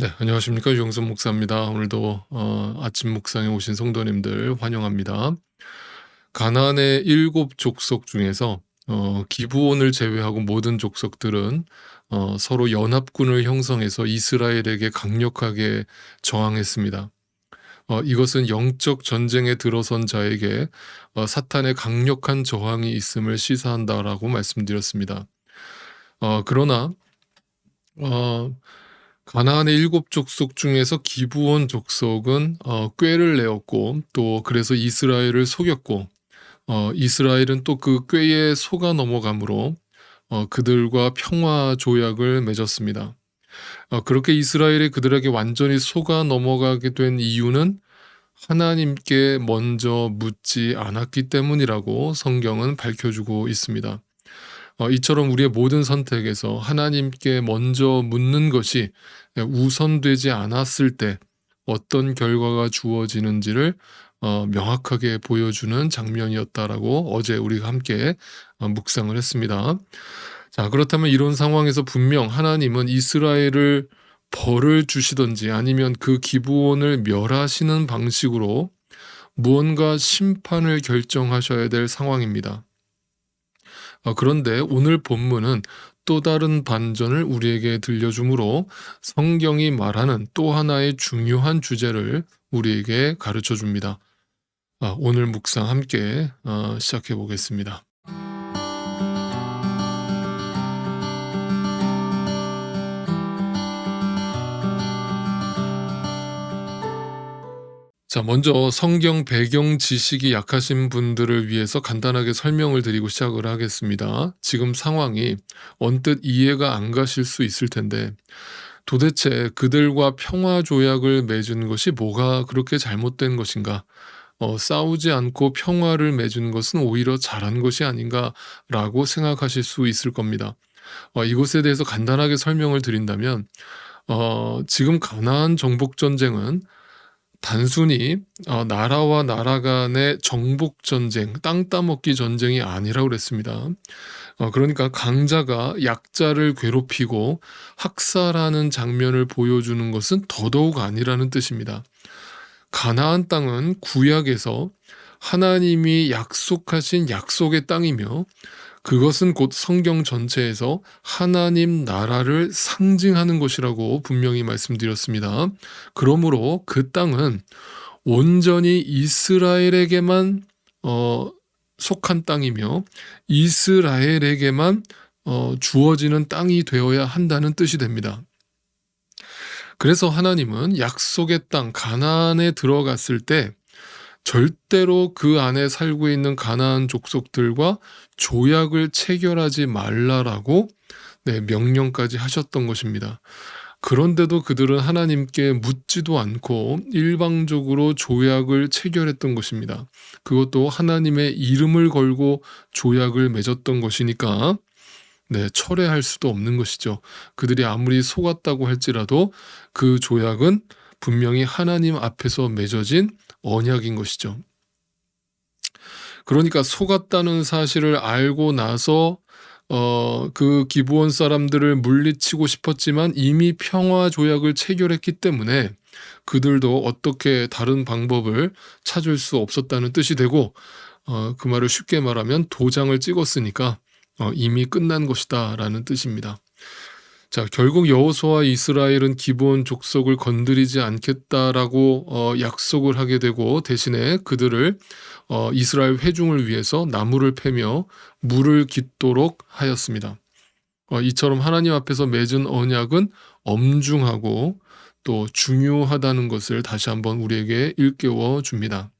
네, 안녕하십니까. 유영선 목사입니다. 오늘도 아침 묵상에 오신 성도님들 환영합니다. 가나안의 일곱 족속 중에서 기브온을 제외하고 모든 족속들은 서로 연합군을 형성해서 이스라엘에게 강력하게 저항했습니다. 이것은 영적 전쟁에 들어선 자에게 사탄의 강력한 저항이 있음을 시사한다라고 말씀드렸습니다. 그러나 어, 가나안의 일곱 족속 중에서 기브온 족속은 꾀를 내었고, 또 그래서 이스라엘을 속였고, 이스라엘은 또 그 꾀에 속아 넘어감으로 그들과 평화 조약을 맺었습니다. 그렇게 이스라엘이 그들에게 완전히 속아 넘어가게 된 이유는 하나님께 먼저 묻지 않았기 때문이라고 성경은 밝혀주고 있습니다. 이처럼 우리의 모든 선택에서 하나님께 먼저 묻는 것이 우선되지 않았을 때 어떤 결과가 주어지는지를 명확하게 보여주는 장면이었다라고 어제 우리가 함께 묵상을 했습니다. 자, 그렇다면 이런 상황에서 분명 하나님은 이스라엘을 벌을 주시든지 아니면 그 기브온을 멸하시는 방식으로 무언가 심판을 결정하셔야 될 상황입니다. 그런데 오늘 본문은 또 다른 반전을 우리에게 들려주므로 성경이 말하는 또 하나의 중요한 주제를 우리에게 가르쳐 줍니다. 오늘 묵상 함께 시작해 보겠습니다. 자, 먼저 성경 배경 지식이 약하신 분들을 위해서 간단하게 설명을 드리고 시작을 하겠습니다. 지금 상황이 언뜻 이해가 안 가실 수 있을 텐데, 도대체 그들과 평화 조약을 맺은 것이 뭐가 그렇게 잘못된 것인가? 싸우지 않고 평화를 맺은 것은 오히려 잘한 것이 아닌가라고 생각하실 수 있을 겁니다. 이것에 대해서 간단하게 설명을 드린다면, 지금 가나안 정복 전쟁은 단순히 나라와 나라 간의 정복 전쟁, 땅 따먹기 전쟁이 아니라고 그랬습니다. 그러니까 강자가 약자를 괴롭히고 학살하는 장면을 보여주는 것은 더더욱 아니라는 뜻입니다. 가나안 땅은 구약에서 하나님이 약속하신 약속의 땅이며, 그것은 곧 성경 전체에서 하나님 나라를 상징하는 것이라고 분명히 말씀드렸습니다. 그러므로 그 땅은 온전히 이스라엘에게만 속한 땅이며 이스라엘에게만 주어지는 땅이 되어야 한다는 뜻이 됩니다. 그래서 하나님은 약속의 땅 가나안에 들어갔을 때 절대로 그 안에 살고 있는 가나안 족속들과 조약을 체결하지 말라라고 명령까지 하셨던 것입니다. 그런데도 그들은 하나님께 묻지도 않고 일방적으로 조약을 체결했던 것입니다. 그것도 하나님의 이름을 걸고 조약을 맺었던 것이니까 철회할 수도 없는 것이죠. 그들이 아무리 속았다고 할지라도 그 조약은 분명히 하나님 앞에서 맺어진 언약인 것이죠. 그러니까 속았다는 사실을 알고 나서 그 기브온 사람들을 물리치고 싶었지만 이미 평화 조약을 체결했기 때문에 그들도 어떻게 다른 방법을 찾을 수 없었다는 뜻이 되고, 그 말을 쉽게 말하면 도장을 찍었으니까 이미 끝난 것이다 라는 뜻입니다. 자, 결국 여호수아와 이스라엘은 기브온 족속을 건드리지 않겠다라고 약속을 하게 되고, 대신에 그들을 이스라엘 회중을 위해서 나무를 패며 물을 깃도록 하였습니다. 이처럼 하나님 앞에서 맺은 언약은 엄중하고 또 중요하다는 것을 다시 한번 우리에게 일깨워 줍니다.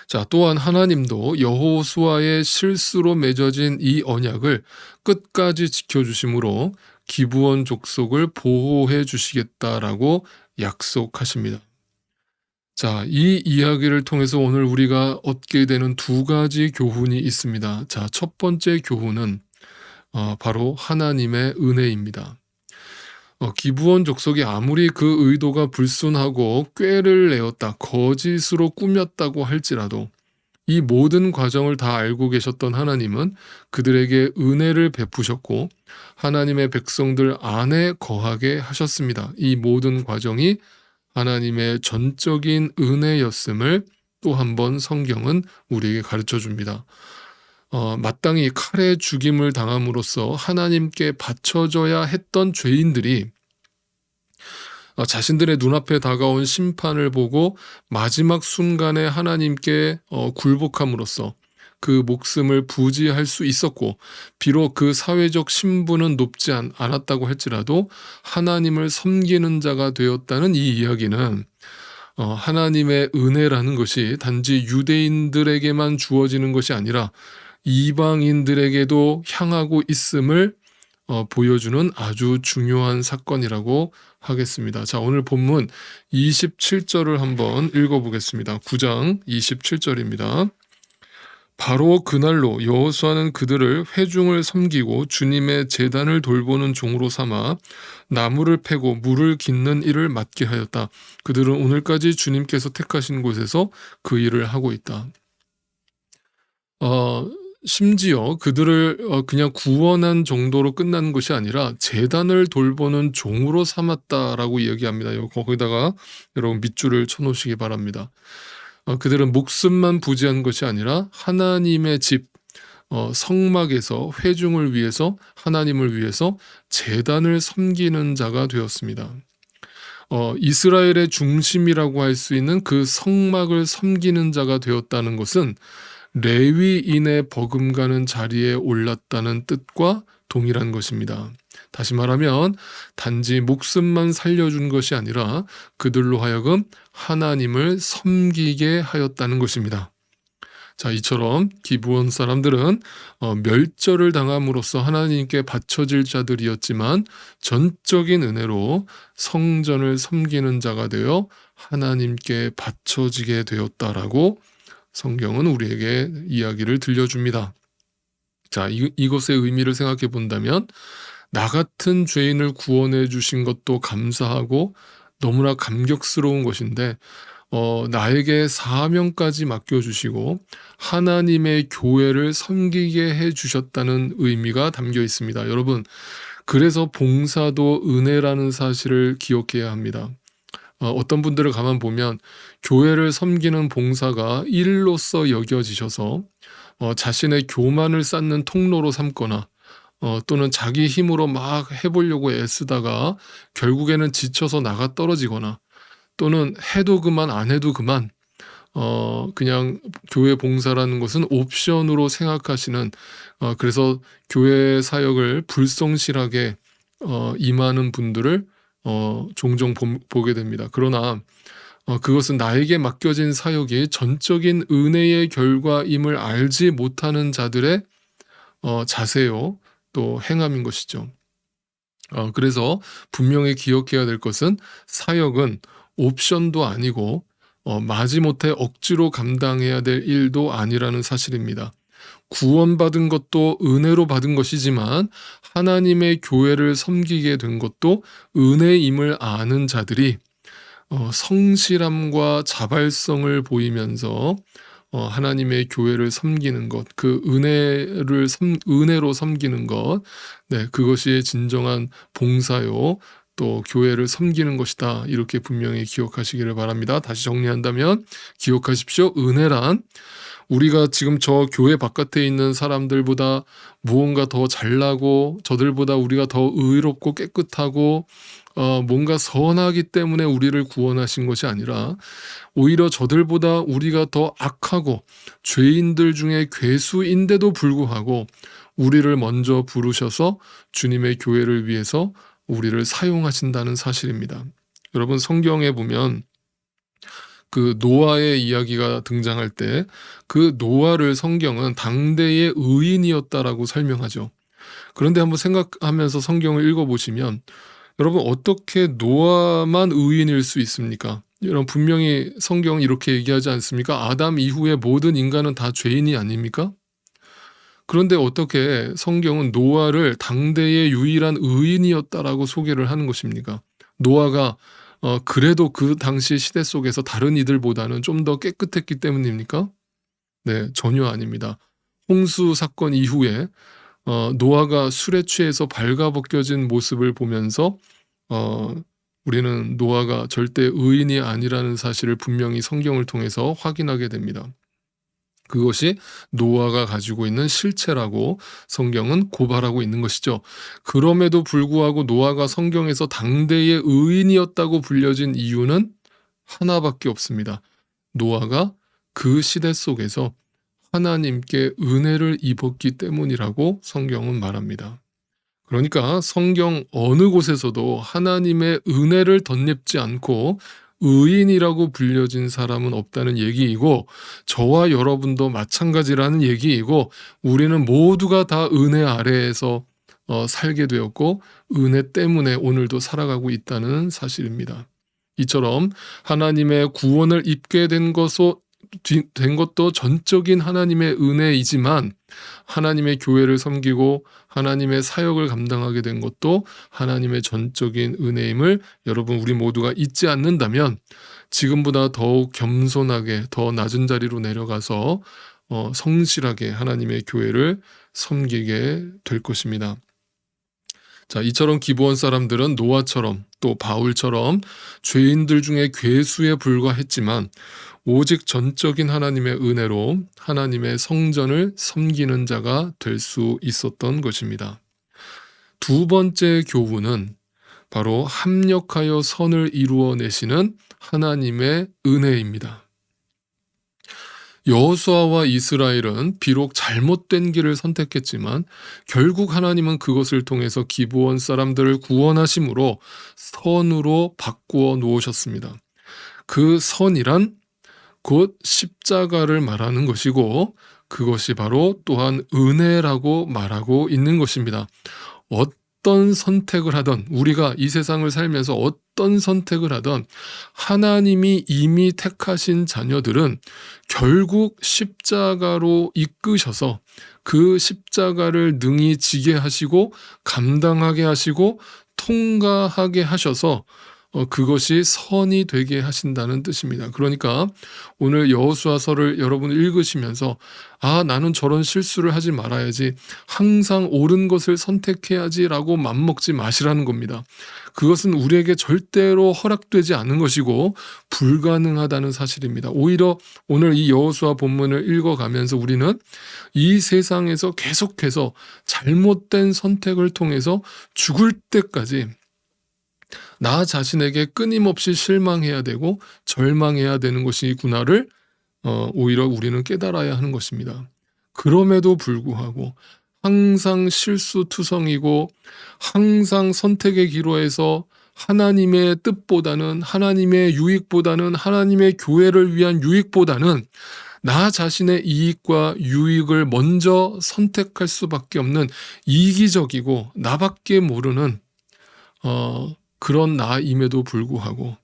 자, 또한 하나님도 여호수아의 실수로 맺어진 이 언약을 끝까지 지켜주심으로 기브온 족속을 보호해 주시겠다라고 약속하십니다. 자, 이 이야기를 통해서 오늘 우리가 얻게 되는 두 가지 교훈이 있습니다. 자, 첫 번째 교훈은 바로 하나님의 은혜입니다. 기브온 족속이 아무리 그 의도가 불순하고 꾀를 내었다, 거짓으로 꾸몄다고 할지라도 이 모든 과정을 다 알고 계셨던 하나님은 그들에게 은혜를 베푸셨고 하나님의 백성들 안에 거하게 하셨습니다. 이 모든 과정이 하나님의 전적인 은혜였음을 또 한 번 성경은 우리에게 가르쳐 줍니다. 마땅히 칼에 죽임을 당함으로써 하나님께 바쳐져야 했던 죄인들이 자신들의 눈앞에 다가온 심판을 보고 마지막 순간에 하나님께 굴복함으로써 그 목숨을 부지할 수 있었고, 비록 그 사회적 신분은 높지 않았다고 할지라도 하나님을 섬기는 자가 되었다는 이 이야기는 하나님의 은혜라는 것이 단지 유대인들에게만 주어지는 것이 아니라 이방인들에게도 향하고 있음을 보여주는 아주 중요한 사건이라고 하겠습니다. 자, 오늘 본문 27절을 한번 읽어보겠습니다. 9장 27절입니다. 바로 그날로 여호수아는 그들을 회중을 섬기고 주님의 제단을 돌보는 종으로 삼아 나무를 패고 물을 깃는 일을 맡게 하였다. 그들은 오늘까지 주님께서 택하신 곳에서 그 일을 하고 있다. 심지어 그들을 그냥 구원한 정도로 끝난 것이 아니라 제단을 돌보는 종으로 삼았다라고 이야기합니다. 거기다가 여러분 밑줄을 쳐놓으시기 바랍니다. 그들은 목숨만 부지한 것이 아니라 하나님의 집 성막에서 회중을 위해서, 하나님을 위해서 제단을 섬기는 자가 되었습니다. 이스라엘의 중심이라고 할 수 있는 그 성막을 섬기는 자가 되었다는 것은 레위인의 버금가는 자리에 올랐다는 뜻과 동일한 것입니다. 다시 말하면 단지 목숨만 살려준 것이 아니라 그들로 하여금 하나님을 섬기게 하였다는 것입니다. 자, 이처럼 기브온 사람들은 멸절을 당함으로써 하나님께 바쳐질 자들이었지만 전적인 은혜로 성전을 섬기는 자가 되어 하나님께 바쳐지게 되었다라고 성경은 우리에게 이야기를 들려줍니다. 자, 이것의 의미를 생각해 본다면 나 같은 죄인을 구원해 주신 것도 감사하고 너무나 감격스러운 것인데 나에게 사명까지 맡겨주시고 하나님의 교회를 섬기게 해주셨다는 의미가 담겨 있습니다. 여러분, 그래서 봉사도 은혜라는 사실을 기억해야 합니다. 어떤 분들을 가만 보면 교회를 섬기는 봉사가 일로서 여겨지셔서 자신의 교만을 쌓는 통로로 삼거나 또는 자기 힘으로 막 해보려고 애쓰다가 결국에는 지쳐서 나가 떨어지거나 또는 해도 그만 안 해도 그만 그냥 교회 봉사라는 것은 옵션으로 생각하시는 그래서 교회 사역을 불성실하게 임하는 분들을 종종 보게 됩니다. 그러나 그것은 나에게 맡겨진 사역이 전적인 은혜의 결과임을 알지 못하는 자들의 자세요, 또 행함인 것이죠. 그래서 분명히 기억해야 될 것은 사역은 옵션도 아니고 마지못해 억지로 감당해야 될 일도 아니라는 사실입니다. 구원받은 것도 은혜로 받은 것이지만 하나님의 교회를 섬기게 된 것도 은혜임을 아는 자들이 성실함과 자발성을 보이면서 하나님의 교회를 섬기는 것, 그 은혜로 섬기는 것, 네, 그것이 진정한 봉사요, 또 교회를 섬기는 것이다. 이렇게 분명히 기억하시기를 바랍니다. 다시 정리한다면 기억하십시오. 은혜란 우리가 지금 저 교회 바깥에 있는 사람들보다 무언가 더 잘나고 저들보다 우리가 더 의롭고 깨끗하고 뭔가 선하기 때문에 우리를 구원하신 것이 아니라 오히려 저들보다 우리가 더 악하고 죄인들 중에 괴수인데도 불구하고 우리를 먼저 부르셔서 주님의 교회를 위해서 우리를 사용하신다는 사실입니다. 여러분, 성경에 보면 그 노아의 이야기가 등장할 때 그 노아를 성경은 당대의 의인이었다라고 설명하죠. 그런데 한번 생각하면서 성경을 읽어보시면 여러분, 어떻게 노아만 의인일 수 있습니까? 여러분, 분명히 성경은 이렇게 얘기하지 않습니까? 아담 이후의 모든 인간은 다 죄인이 아닙니까? 그런데 어떻게 성경은 노아를 당대의 유일한 의인이었다라고 소개를 하는 것입니까? 노아가 그래도 그 당시 시대 속에서 다른 이들보다는 좀 더 깨끗했기 때문입니까? 네, 전혀 아닙니다. 홍수 사건 이후에 노아가 술에 취해서 발가벗겨진 모습을 보면서 어 우리는 노아가 절대 의인이 아니라는 사실을 분명히 성경을 통해서 확인하게 됩니다. 그것이 노아가 가지고 있는 실체라고 성경은 고발하고 있는 것이죠. 그럼에도 불구하고 노아가 성경에서 당대의 의인이었다고 불려진 이유는 하나밖에 없습니다. 노아가 그 시대 속에서 하나님께 은혜를 입었기 때문이라고 성경은 말합니다. 그러니까 성경 어느 곳에서도 하나님의 은혜를 덧입지 않고 의인이라고 불려진 사람은 없다는 얘기이고, 저와 여러분도 마찬가지라는 얘기이고, 우리는 모두가 다 은혜 아래에서 살게 되었고 은혜 때문에 오늘도 살아가고 있다는 사실입니다. 이처럼 하나님의 구원을 입게 된 것도 전적인 하나님의 은혜이지만, 하나님의 교회를 섬기고 하나님의 사역을 감당하게 된 것도 하나님의 전적인 은혜임을 여러분 우리 모두가 잊지 않는다면, 지금보다 더욱 겸손하게 더 낮은 자리로 내려가서 성실하게 하나님의 교회를 섬기게 될 것입니다. 자, 이처럼 기브온 사람들은 노아처럼 또 바울처럼 죄인들 중에 괴수에 불과했지만, 오직 전적인 하나님의 은혜로 하나님의 성전을 섬기는 자가 될 수 있었던 것입니다. 두 번째 교훈은 바로 합력하여 선을 이루어내시는 하나님의 은혜입니다. 여호수아와 이스라엘은 비록 잘못된 길을 선택했지만 결국 하나님은 그것을 통해서 기브온 사람들을 구원하심으로 선으로 바꾸어 놓으셨습니다. 그 선이란 곧 십자가를 말하는 것이고, 그것이 바로 또한 은혜라고 말하고 있는 것입니다. 어떤 선택을 하든, 우리가 이 세상을 살면서 어떤 선택을 하든 하나님이 이미 택하신 자녀들은 결국 십자가로 이끄셔서 그 십자가를 능히 지게 하시고 감당하게 하시고 통과하게 하셔서 그것이 선이 되게 하신다는 뜻입니다. 그러니까 오늘 여호수아서를 여러분 읽으시면서, 나는 저런 실수를 하지 말아야지, 항상 옳은 것을 선택해야지라고 맘먹지 마시라는 겁니다. 그것은 우리에게 절대로 허락되지 않은 것이고 불가능하다는 사실입니다. 오히려 오늘 이 여호수아 본문을 읽어가면서 우리는 이 세상에서 계속해서 잘못된 선택을 통해서 죽을 때까지 나 자신에게 끊임없이 실망해야 되고 절망해야 되는 것이구나를 오히려 우리는 깨달아야 하는 것입니다. 그럼에도 불구하고 항상 실수투성이고 항상 선택의 기로에서 하나님의 뜻보다는, 하나님의 유익보다는, 하나님의 교회를 위한 유익보다는 나 자신의 이익과 유익을 먼저 선택할 수밖에 없는 이기적이고 나밖에 모르는 그런 나임에도 불구하고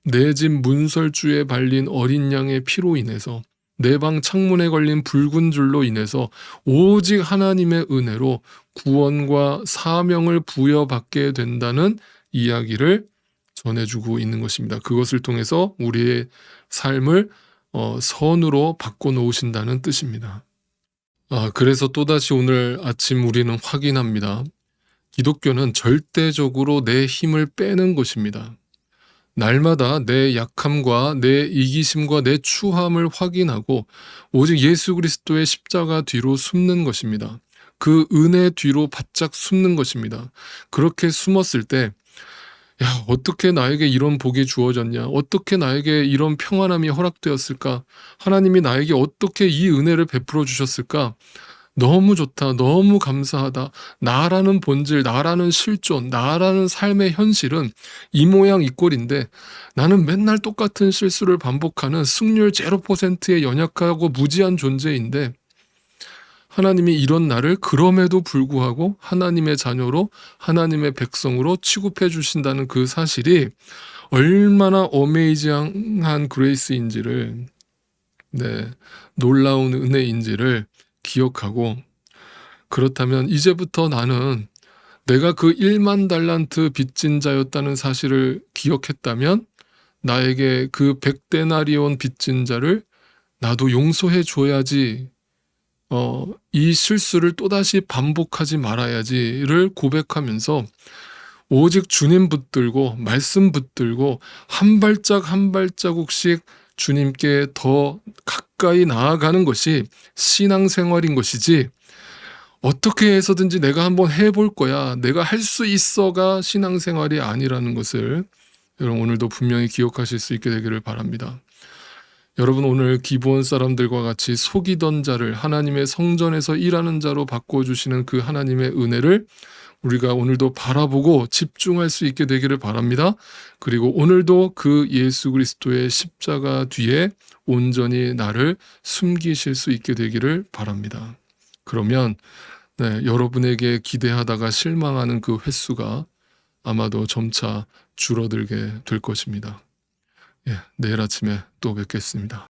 내 집 문설주에 발린 어린 양의 피로 인해서, 내 방 창문에 걸린 붉은 줄로 인해서 오직 하나님의 은혜로 구원과 사명을 부여받게 된다는 이야기를 전해주고 있는 것입니다. 그것을 통해서 우리의 삶을 선으로 바꿔놓으신다는 뜻입니다. 그래서 또다시 오늘 아침 우리는 확인합니다. 기독교는 절대적으로 내 힘을 빼는 것입니다. 날마다 내 약함과 내 이기심과 내 추함을 확인하고 오직 예수 그리스도의 십자가 뒤로 숨는 것입니다. 그 은혜 뒤로 바짝 숨는 것입니다. 그렇게 숨었을 때, 어떻게 나에게 이런 복이 주어졌냐? 어떻게 나에게 이런 평안함이 허락되었을까? 하나님이 나에게 어떻게 이 은혜를 베풀어 주셨을까? 너무 좋다, 너무 감사하다. 나라는 본질, 나라는 실존, 나라는 삶의 현실은 이 모양 이 꼴인데 나는 맨날 똑같은 실수를 반복하는 승률 0%의 연약하고 무지한 존재인데, 하나님이 이런 나를 그럼에도 불구하고 하나님의 자녀로, 하나님의 백성으로 취급해 주신다는 그 사실이 얼마나 어메이징한 그레이스인지를, 놀라운 은혜인지를 기억하고, 그렇다면 이제부터 나는 내가 그 1만 달란트 빚진 자였다는 사실을 기억했다면 나에게 그 100데나리온 빚진 자를 나도 용서해 줘야지, 이 실수를 또다시 반복하지 말아야지를 고백하면서 오직 주님 붙들고 말씀 붙들고 한 발짝 한 발자국씩 주님께 더 가까이 나아가는 것이 신앙생활인 것이지, 어떻게 해서든지 내가 한번 해볼 거야, 내가 할 수 있어가 신앙생활이 아니라는 것을 여러분 오늘도 분명히 기억하실 수 있게 되기를 바랍니다. 여러분, 오늘 기브온 사람들과 같이 속이던 자를 하나님의 성전에서 일하는 자로 바꿔주시는 그 하나님의 은혜를 우리가 오늘도 바라보고 집중할 수 있게 되기를 바랍니다. 그리고 오늘도 그 예수 그리스도의 십자가 뒤에 온전히 나를 숨기실 수 있게 되기를 바랍니다. 그러면 여러분에게 기대하다가 실망하는 그 횟수가 아마도 점차 줄어들게 될 것입니다. 내일 아침에 또 뵙겠습니다.